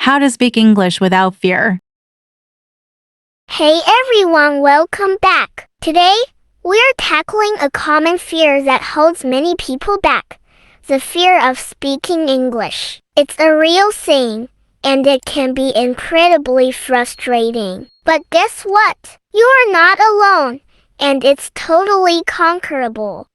How to speak English without fear. Hey everyone, welcome back. Today, we're tackling a common fear that holds many people back. The fear of speaking English. It's a real thing, and it can be incredibly frustrating. But guess what? You are not alone, and it's totally conquerable.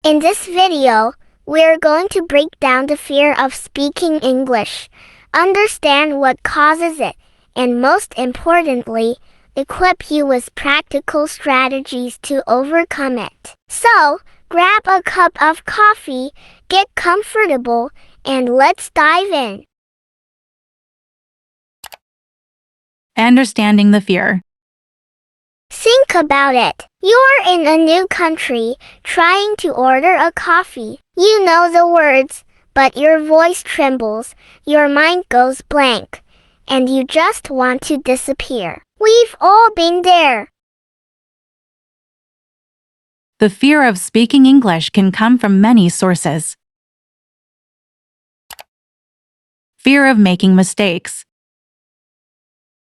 In this video, we're going to break down the fear of speaking English, understand what causes it, and most importantly, equip you with practical strategies to overcome it. So, grab a cup of coffee, get comfortable, and let's dive in. Understanding the fear. Think about it. You're in a new country, trying to order a coffee. You know the words, but your voice trembles, your mind goes blank, and you just want to disappear. We've all been there. The fear of speaking English can come from many sources. Fear of making mistakes.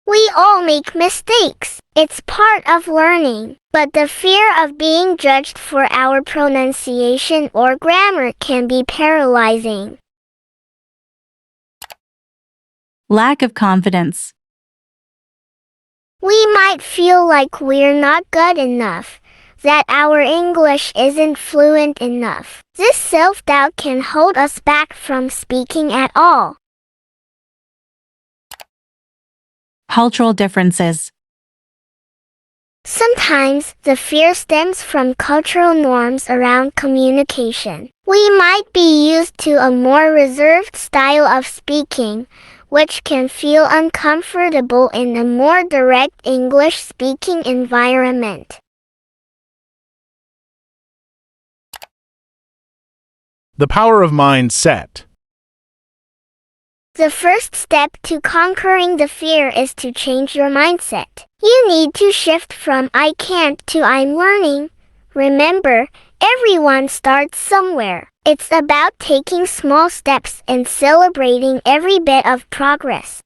We all make mistakes. It's part of learning. But the fear of being judged for our pronunciation or grammar can be paralyzing. Lack of confidence. We might feel like we're not good enough, that our English isn't fluent enough. This self-doubt can hold us back from speaking at all. Cultural differences. Sometimes the fear stems from cultural norms around communication. We might be used to a more reserved style of speaking, which can feel uncomfortable in a more direct English-speaking environment. The power of mindset. The first step to conquering the fear is to change your mindset. You need to shift from I can't to I'm learning. Remember, everyone starts somewhere. It's about taking small steps and celebrating every bit of progress.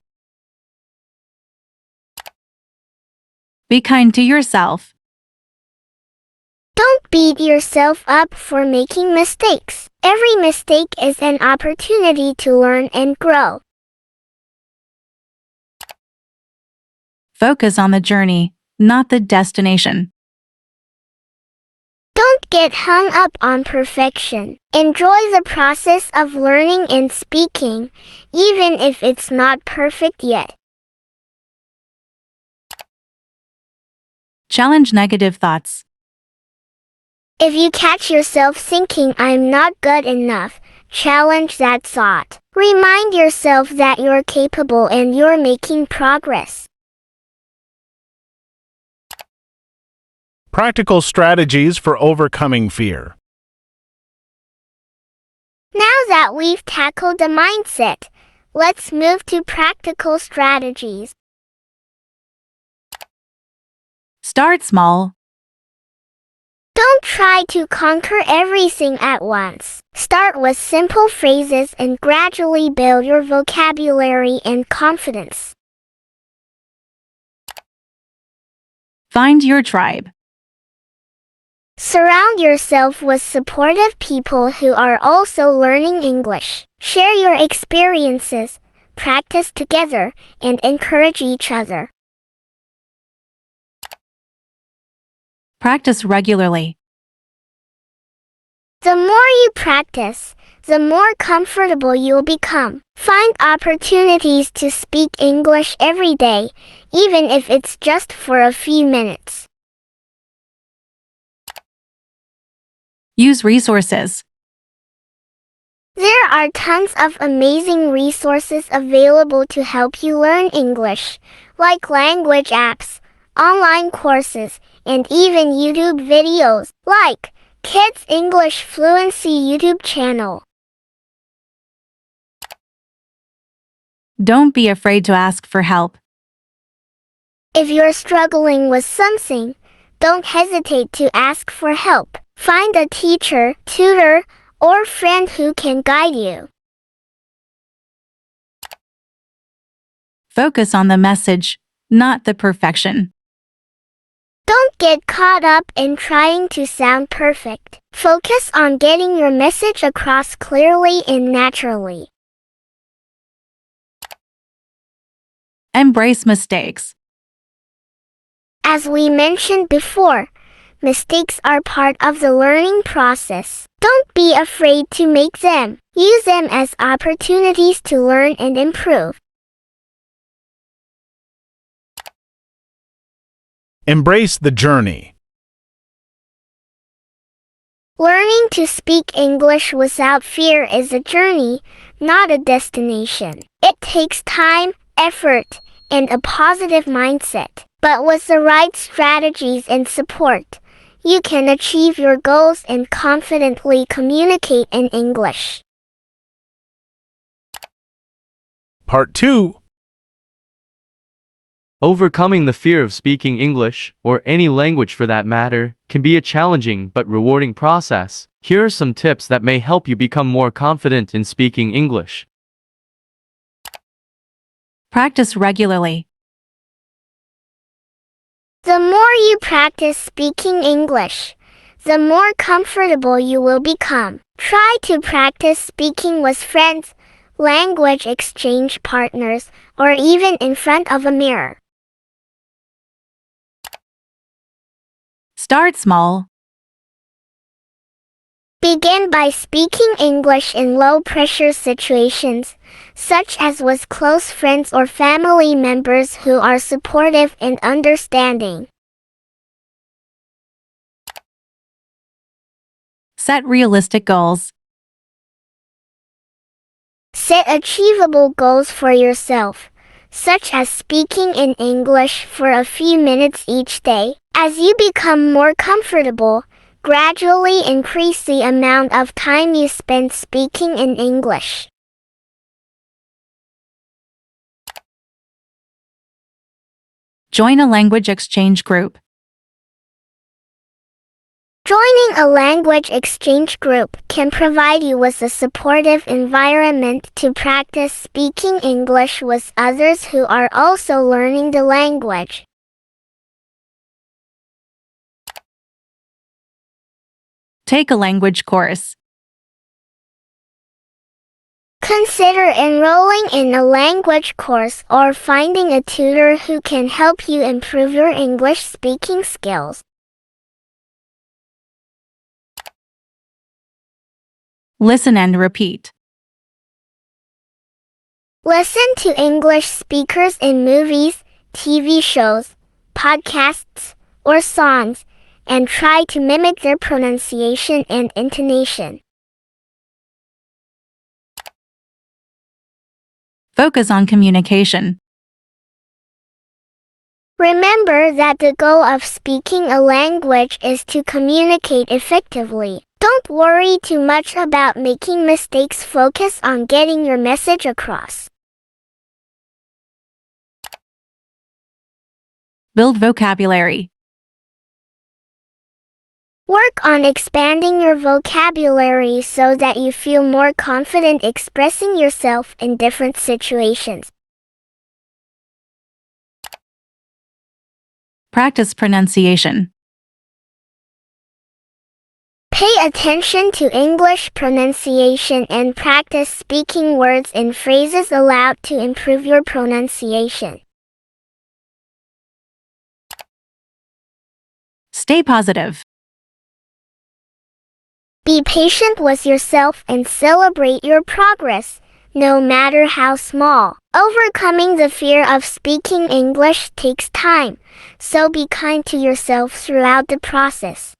Be kind to yourself. Don't beat yourself up for making mistakes. Every mistake is an opportunity to learn and grow. Focus on the journey, not the destination. Don't get hung up on perfection. Enjoy the process of learning and speaking, even if it's not perfect yet. Challenge negative thoughts. If you catch yourself thinking I'm not good enough, challenge that thought. Remind yourself that you're capable and you're making progress. Practical strategies for overcoming fear. Now that we've tackled the mindset, let's move to practical strategies. Start small. Don't try to conquer everything at once. Start with simple phrases and gradually build your vocabulary and confidence. Find your tribe. Surround yourself with supportive people who are also learning English. Share your experiences, practice together, and encourage each other. Practice regularly. The more you practice, the more comfortable you'll become. Find opportunities to speak English every day, even if it's just for a few minutes. Use resources. There are tons of amazing resources available to help you learn English, like language apps, online courses, and even YouTube videos, like Kids English Fluency YouTube channel. Don't be afraid to ask for help. If you're struggling with something, don't hesitate to ask for help. Find a teacher, tutor, or friend who can guide you. Focus on the message, not the perfection. Don't get caught up in trying to sound perfect. Focus on getting your message across clearly and naturally. Embrace mistakes. As we mentioned before, mistakes are part of the learning process. Don't be afraid to make them. Use them as opportunities to learn and improve. Embrace the journey. Learning to speak English without fear is a journey, not a destination. It takes time, effort, and a positive mindset. But with the right strategies and support, you can achieve your goals and confidently communicate in English. Part 2. Overcoming the fear of speaking English, or any language for that matter, can be a challenging but rewarding process. Here are some tips that may help you become more confident in speaking English. Practice regularly. The more you practice speaking English, the more comfortable you will become. Try to practice speaking with friends, language exchange partners, or even in front of a mirror. Start small. Begin by speaking English in low-pressure situations, such as with close friends or family members who are supportive and understanding. Set realistic goals. Set achievable goals for yourself, such as speaking in English for a few minutes each day. As you become more comfortable, gradually increase the amount of time you spend speaking in English. Join a language exchange group. Joining a language exchange group can provide you with a supportive environment to practice speaking English with others who are also learning the language. Take a language course. Consider enrolling in a language course or finding a tutor who can help you improve your English speaking skills. Listen and repeat. Listen to English speakers in movies, TV shows, podcasts, or songs, and try to mimic their pronunciation and intonation. Focus on communication. Remember that the goal of speaking a language is to communicate effectively. Don't worry too much about making mistakes. Focus on getting your message across. Build vocabulary. Work on expanding your vocabulary so that you feel more confident expressing yourself in different situations. Practice pronunciation. Pay attention to English pronunciation and practice speaking words and phrases aloud to improve your pronunciation. Stay positive. Be patient with yourself and celebrate your progress, no matter how small. Overcoming the fear of speaking English takes time, so be kind to yourself throughout the process.